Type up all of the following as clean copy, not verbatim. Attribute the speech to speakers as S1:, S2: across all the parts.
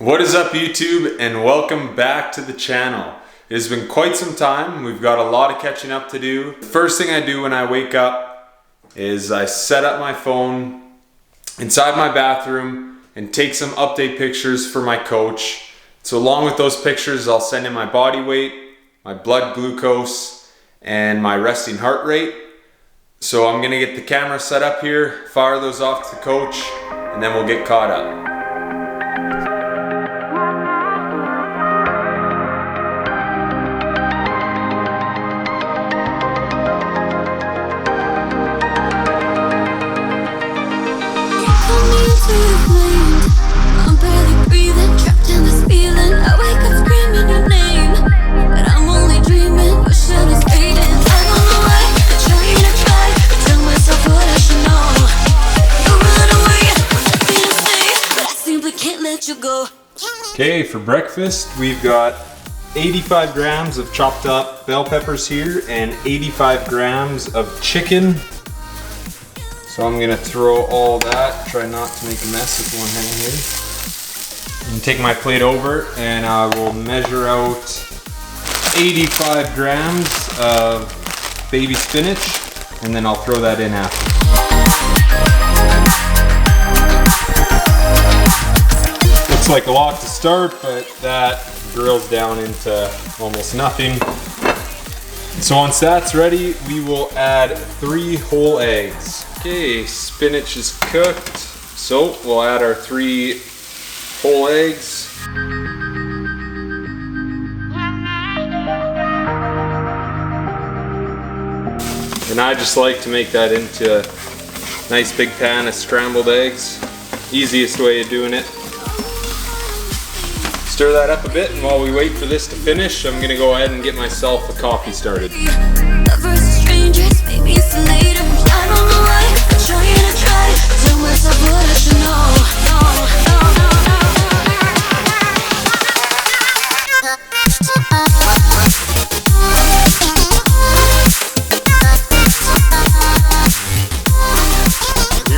S1: What is up, YouTube, and welcome back to the channel. It has been quite some time. We've got a lot of catching up to do. The first thing I do when I wake up is I set up my phone inside my bathroom and take some update pictures for my coach. So along with those pictures, I'll send in my body weight, my blood glucose, and my resting heart rate. So I'm gonna get the camera set up here, fire those off to the coach, and then we'll get caught up. Okay, for breakfast we've got 85 grams of chopped up bell peppers here and 85 grams of chicken. So I'm gonna throw all that, try not to make a mess with one hand here. And take my plate over and I will measure out 85 grams of baby spinach, and then I'll throw that in after. Looks like a lot to start, but that drills down into almost nothing. So once that's ready, we will add 3 whole eggs. Okay, spinach is cooked, so we'll add our 3 whole eggs. And I just like to make that into a nice big pan of scrambled eggs. Easiest way of doing it. Stir that up a bit, and while we wait for this to finish, I'm gonna go ahead and get myself a coffee started. Here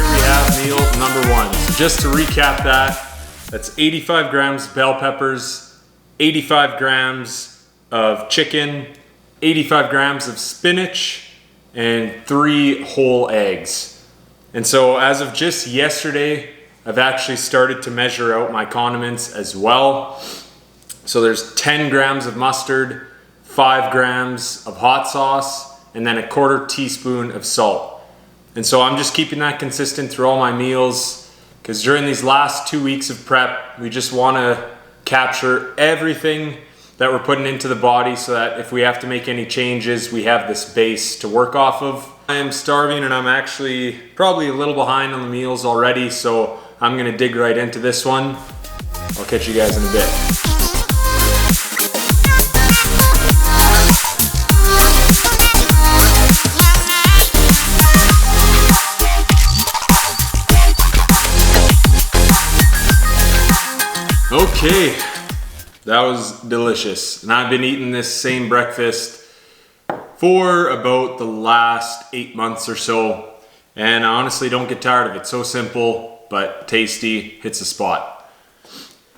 S1: we have meal number 1. So just to recap that's 85 grams of bell peppers, 85 grams of chicken, 85 grams of spinach, and 3 whole eggs. And so as of just yesterday, I've actually started to measure out my condiments as well. So there's 10 grams of mustard, 5 grams of hot sauce, and then 1/4 teaspoon of salt. And so I'm just keeping that consistent through all my meals, because during these last 2 weeks of prep, we just want to capture everything that we're putting into the body so that if we have to make any changes, we have this base to work off of. I am starving and I'm actually probably a little behind on the meals already, so I'm gonna dig right into this one. I'll catch you guys in a bit. Okay, that was delicious. And I've been eating this same breakfast for about the last 8 months or so. And I honestly don't get tired of it. So simple, but tasty, hits the spot.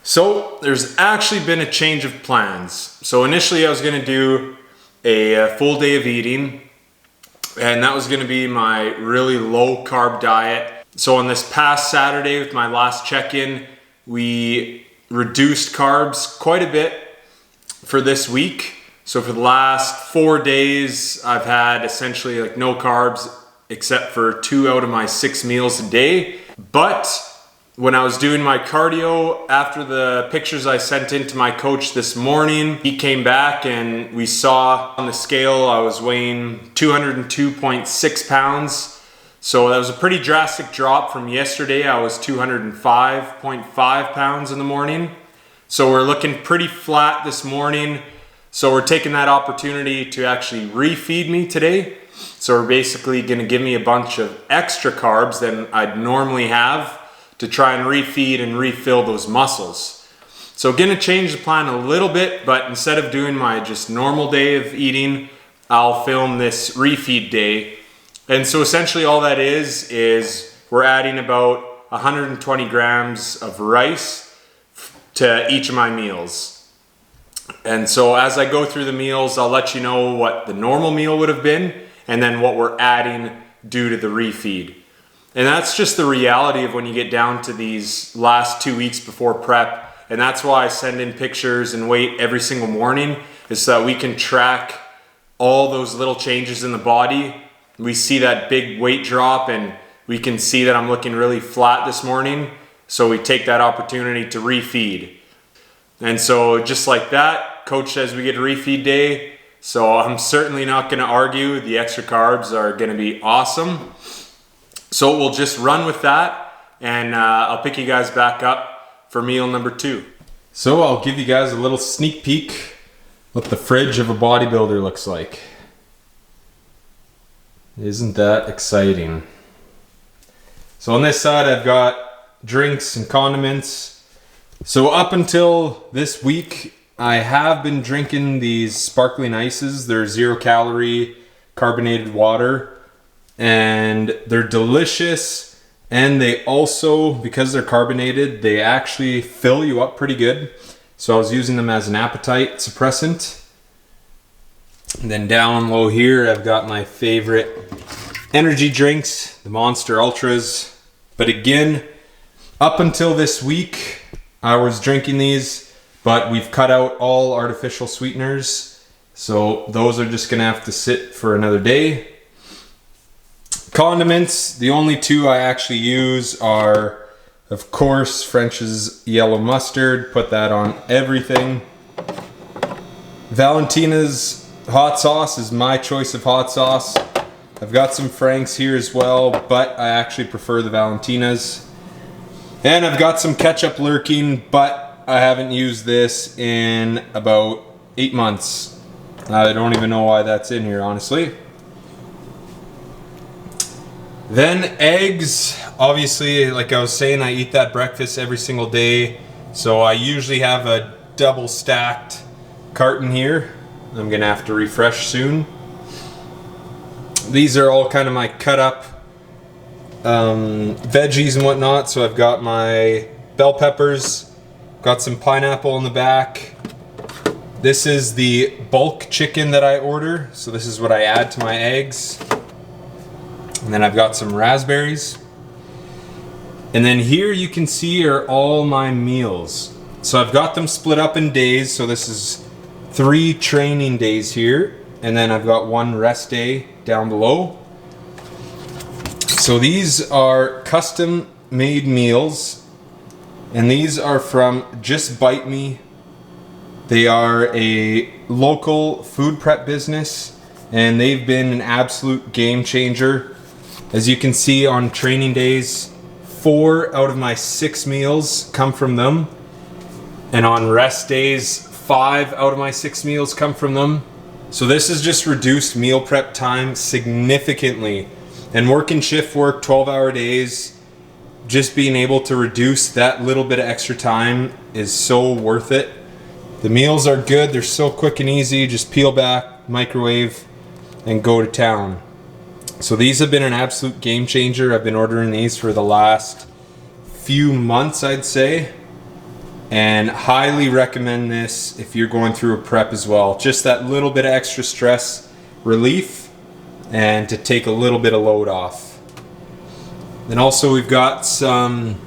S1: So there's actually been a change of plans. So initially I was gonna do a full day of eating, and that was gonna be my really low carb diet. So on this past Saturday with my last check-in, we reduced carbs quite a bit for this week. So for the last 4 days, I've had essentially like no carbs except for 2 out of my 6 meals a day. But when I was doing my cardio, after the pictures I sent in to my coach this morning, he came back and we saw on the scale I was weighing 202.6 pounds. So that was a pretty drastic drop from yesterday. I was 205.5 pounds in the morning. So we're looking pretty flat this morning. So we're taking that opportunity to actually refeed me today. So we're basically gonna give me a bunch of extra carbs than I'd normally have to try and refeed and refill those muscles. So gonna change the plan a little bit, but instead of doing my just normal day of eating, I'll film this refeed day. And so essentially all that is we're adding about 120 grams of rice to each of my meals. And so as I go through the meals, I'll let you know what the normal meal would have been and then what we're adding due to the refeed. And that's just the reality of when you get down to these last 2 weeks before prep. And that's why I send in pictures and weight every single morning, is so that we can track all those little changes in the body. We see that big weight drop and we can see that I'm looking really flat this morning. So we take that opportunity to refeed. And so just like that, coach says we get a refeed day. So I'm certainly not gonna argue. The extra carbs are gonna be awesome. So we'll just run with that, and I'll pick you guys back up for meal number 2. So I'll give you guys a little sneak peek what the fridge of a bodybuilder looks like. Isn't that exciting? So on this side I've got drinks and condiments. So up until this week, I have been drinking these sparkling ices. They're 0 calorie carbonated water, and they're delicious. And they also, because they're carbonated, they actually fill you up pretty good. So I was using them as an appetite suppressant. And then down low here, I've got my favorite energy drinks, the Monster Ultras. But again, up until this week, I was drinking these, but we've cut out all artificial sweeteners. So those are just gonna have to sit for another day. Condiments, the only 2 I actually use are, of course, French's yellow mustard. Put that on everything. Valentina's hot sauce is my choice of hot sauce. I've got some Frank's here as well, but I actually prefer the Valentina's. And I've got some ketchup lurking, but I haven't used this in about 8 months. I don't even know why that's in here, honestly. Then eggs, obviously, like I was saying, I eat that breakfast every single day. So I usually have a double stacked carton here. I'm gonna have to refresh soon. These are all kind of my cut up veggies and whatnot. So I've got my bell peppers, got some pineapple in the back. This is the bulk chicken that I order. So this is what I add to my eggs. And then I've got some raspberries. And then here you can see are all my meals. So I've got them split up in days. So this is 3 training days here. And then I've got 1 rest day down below. So these are custom made meals. And these are from Just Bite Me. They are a local food prep business. And they've been an absolute game changer. As you can see on training days, 4 out of my 6 meals come from them. And on rest days, 5 out of my 6 meals come from them. So this has just reduced meal prep time significantly. And working shift work, 12-hour days, just being able to reduce that little bit of extra time is so worth it. The meals are good, they're so quick and easy. Just peel back, microwave, and go to town. So these have been an absolute game changer. I've been ordering these for the last few months, I'd say. And highly recommend this if you're going through a prep as well. Just that little bit of extra stress relief and to take a little bit of load off. Then also we've got some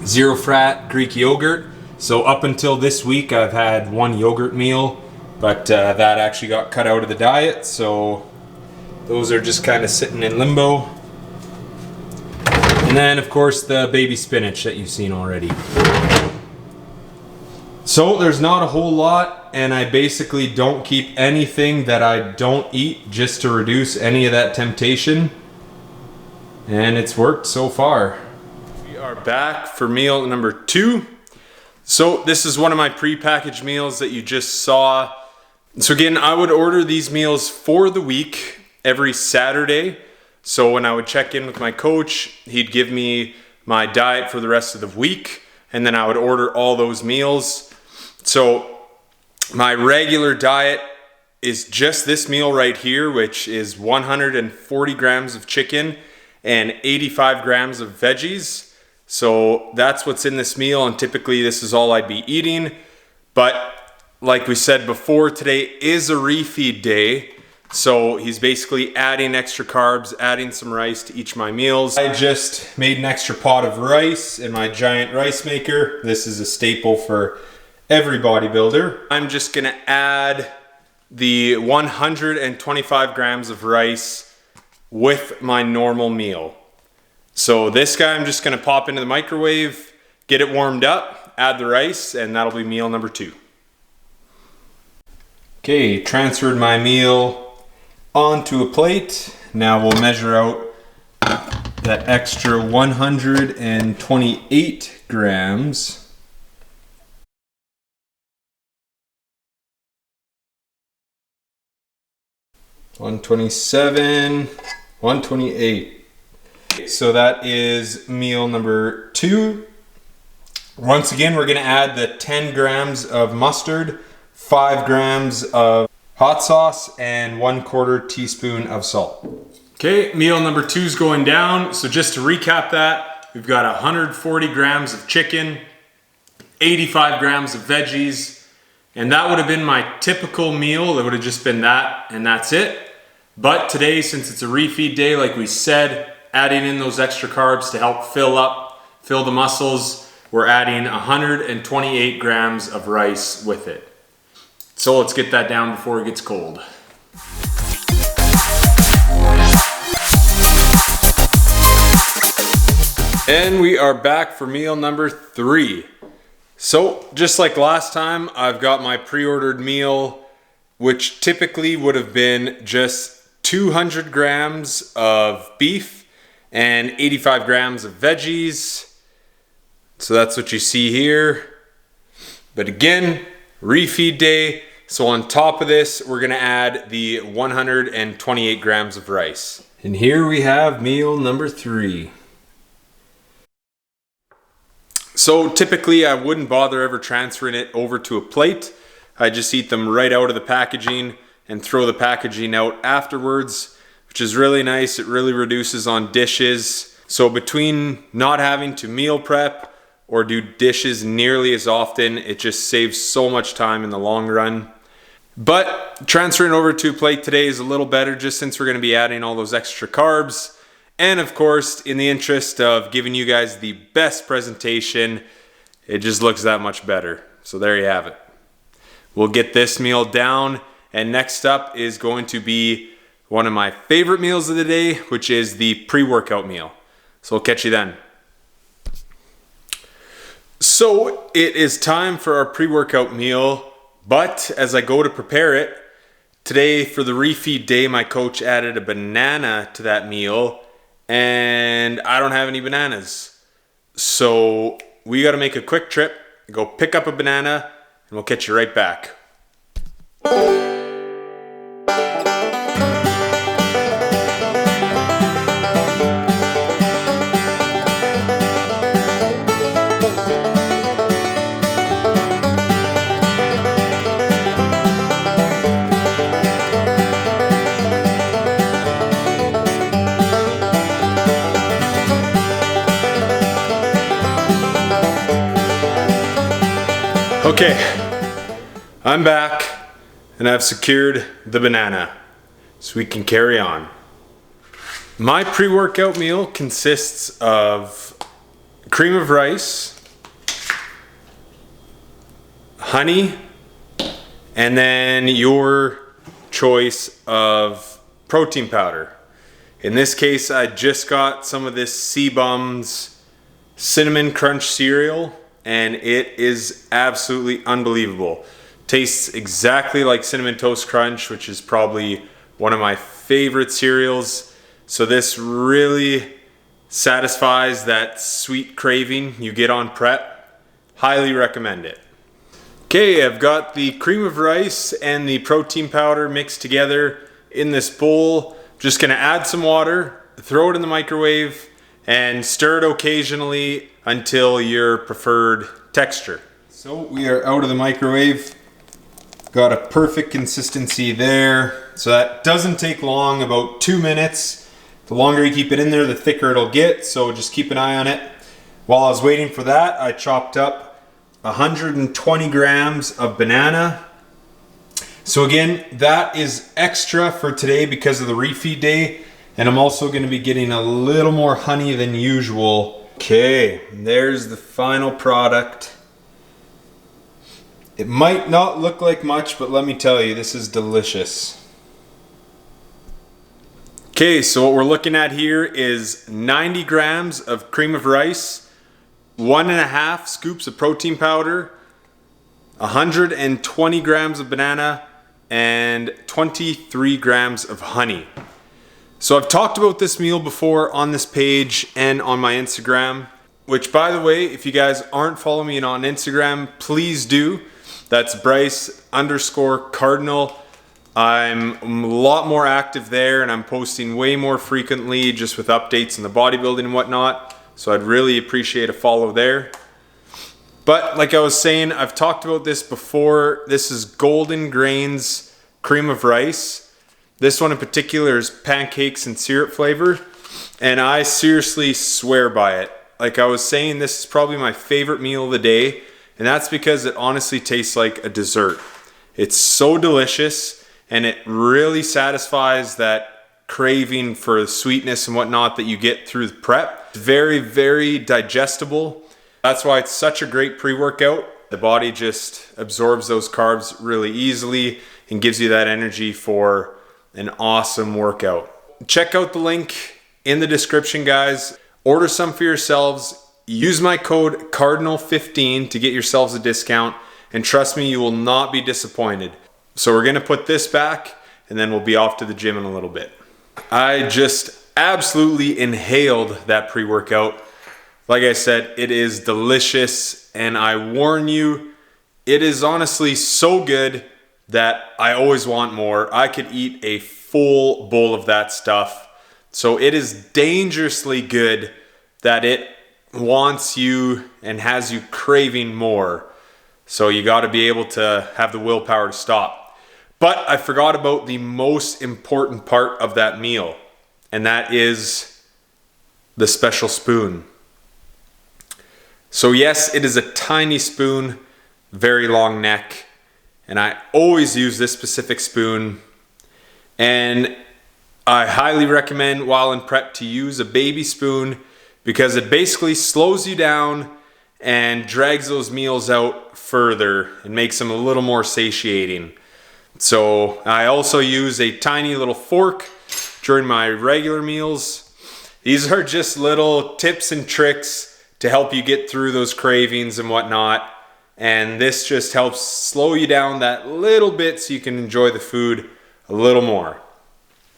S1: zero fat Greek yogurt. So up until this week I've had 1 yogurt meal, but that actually got cut out of the diet. So those are just kind of sitting in limbo. And then of course the baby spinach that you've seen already. So there's not a whole lot, and I basically don't keep anything that I don't eat just to reduce any of that temptation. And it's worked so far. We are back for meal number 2. So this is one of my pre-packaged meals that you just saw. So again, I would order these meals for the week every Saturday. So when I would check in with my coach, he'd give me my diet for the rest of the week, and then I would order all those meals. So my regular diet is just this meal right here, which is 140 grams of chicken and 85 grams of veggies. So that's what's in this meal, and typically this is all I'd be eating. But like we said before, today is a refeed day. So he's basically adding extra carbs, adding some rice to each of my meals. I just made an extra pot of rice in my giant rice maker. This is a staple for every bodybuilder. I'm just gonna add the 125 grams of rice with my normal meal. So this guy I'm just gonna pop into the microwave, get it warmed up, add the rice, and that'll be meal number 2. Okay, transferred my meal onto a plate. Now we'll measure out that extra 128 grams. $127, $128. So that is meal number 2. Once again, we're gonna add the 10 grams of mustard, 5 grams of hot sauce, and 1/4 teaspoon of salt. Okay, meal number 2 is going down. So just to recap that, we've got 140 grams of chicken, 85 grams of veggies, and that would have been my typical meal. It would have just been that, and that's it. But today, since it's a refeed day, like we said, adding in those extra carbs to help fill the muscles, we're adding 128 grams of rice with it. So let's get that down before it gets cold. And we are back for meal number 3. So just like last time, I've got my pre-ordered meal, which typically would have been just 200 grams of beef and 85 grams of veggies. So that's what you see here. But again, refeed day. So on top of this, we're gonna add the 128 grams of rice. And here we have meal number 3. So typically I wouldn't bother ever transferring it over to a plate. I just eat them right out of the packaging and throw the packaging out afterwards, which is really nice. It really reduces on dishes. So between not having to meal prep or do dishes nearly as often, it just saves so much time in the long run. But transferring over to a plate today is a little better, just since we're gonna be adding all those extra carbs. And of course, in the interest of giving you guys the best presentation, it just looks that much better. So there you have it. We'll get this meal down, and next up is going to be one of my favorite meals of the day, which is the pre-workout meal. So we'll catch you then. So it is time for our pre-workout meal, but as I go to prepare it, today for the refeed day, my coach added a banana to that meal, and I don't have any bananas. So we gotta make a quick trip, go pick up a banana, and we'll catch you right back. Okay, I'm back and I've secured the banana so we can carry on. My pre-workout meal consists of cream of rice, honey, and then your choice of protein powder. In this case, I just got some of this C-Bums Cinnamon Crunch cereal, and it is absolutely unbelievable. Tastes exactly like Cinnamon Toast Crunch, which is probably one of my favorite cereals. So this really satisfies that sweet craving you get on prep. Highly recommend it. Okay, I've got the cream of rice and the protein powder mixed together in this bowl. Just gonna add some water, throw it in the microwave, and stir it occasionally until your preferred texture. So we are out of the microwave. Got a perfect consistency there. So that doesn't take long, about 2 minutes. The longer you keep it in there, the thicker it'll get, so just keep an eye on it. While I was waiting for that, I chopped up 120 grams of banana. So again, that is extra for today because of the refeed day. And I'm also going to be getting a little more honey than usual. Okay, there's the final product. It might not look like much, but let me tell you, this is delicious. Okay, so what we're looking at here is 90 grams of cream of rice, 1.5 scoops of protein powder, 120 grams of banana, and 23 grams of honey. So I've talked about this meal before on this page and on my Instagram, which by the way, if you guys aren't following me on Instagram, please do. That's Bryce_Cardinal. I'm a lot more active there and I'm posting way more frequently just with updates in the bodybuilding and whatnot. So I'd really appreciate a follow there. But like I was saying, I've talked about this before. This is Golden Grains cream of rice. This one in particular is pancakes and syrup flavor. And I seriously swear by it. Like I was saying, this is probably my favorite meal of the day. And that's because it honestly tastes like a dessert. It's so delicious and it really satisfies that craving for sweetness and whatnot that you get through the prep. Very, very digestible. That's why it's such a great pre-workout. The body just absorbs those carbs really easily and gives you that energy for an awesome workout. Check out the link in the description, guys. Order some for yourselves. Use my code Cardinal15 to get yourselves a discount. And trust me, you will not be disappointed. So we're gonna put this back and then we'll be off to the gym in a little bit. I just absolutely inhaled that pre-workout. Like I said, it is delicious and I warn you, it is honestly so good that I always want more. I could eat a full bowl of that stuff. So it is dangerously good that it wants you and has you craving more. So you got to be able to have the willpower to stop. But I forgot about the most important part of that meal, and that is the special spoon. So yes, it is a tiny spoon, very long neck, and I always use this specific spoon. And I highly recommend while in prep to use a baby spoon because it basically slows you down and drags those meals out further and makes them a little more satiating. So I also use a tiny little fork during my regular meals. These are just little tips and tricks to help you get through those cravings and whatnot. And this just helps slow you down that little bit so you can enjoy the food a little more.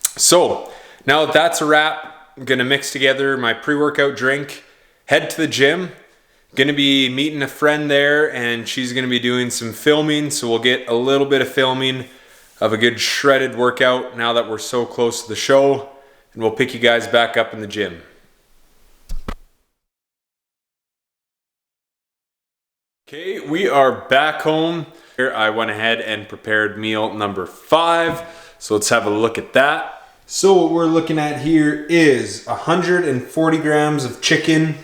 S1: So now that that's a wrap, I'm gonna mix together my pre-workout drink, head to the gym. Gonna be meeting a friend there and she's gonna be doing some filming, so we'll get a little bit of filming of a good shredded workout now that we're so close to the show, and we'll pick you guys back up in the gym. Okay, we are back home. Here I went ahead and prepared meal number 5, so let's have a look at that. So what we're looking at here is 140 grams of chicken,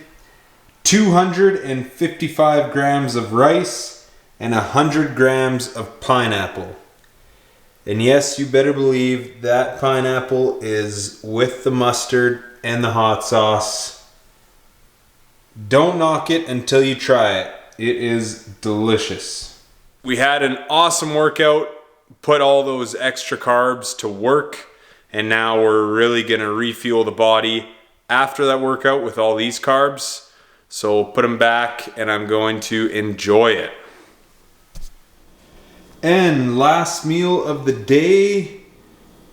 S1: 255 grams of rice, and 100 grams of pineapple. And yes, you better believe that pineapple is with the mustard and the hot sauce. Don't knock it until you try it. It is delicious. We had an awesome workout, put all those extra carbs to work, and now we're really gonna refuel the body after that workout with all these carbs. So put them back and I'm going to enjoy it. And last meal of the day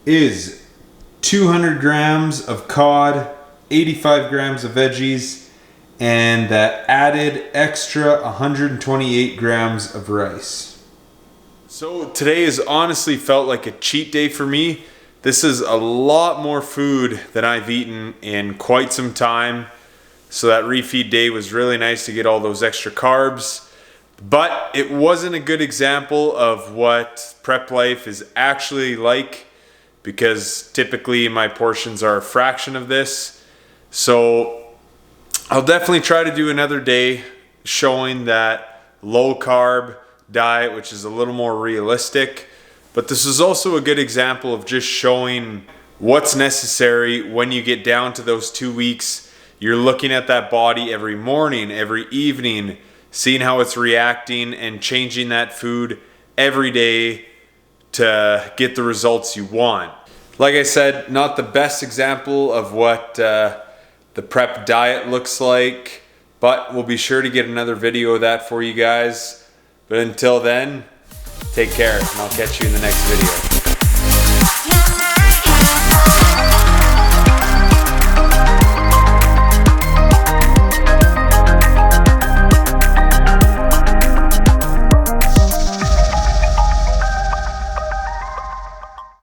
S1: is 200 grams of cod, 85 grams of veggies, and that added extra 128 grams of rice. So today has honestly felt like a cheat day for me. This is a lot more food than I've eaten in quite some time. So that refeed day was really nice to get all those extra carbs, but it wasn't a good example of what prep life is actually like because typically my portions are a fraction of this. So I'll definitely try to do another day showing that low carb diet, which is a little more realistic. But this is also a good example of just showing what's necessary when you get down to those 2 weeks. You're looking at that body every morning, every evening, seeing how it's reacting and changing that food every day to get the results you want. Like I said, not the best example of what the prep diet looks like, but we'll be sure to get another video of that for you guys. But until then, take care, and I'll catch you in the next video.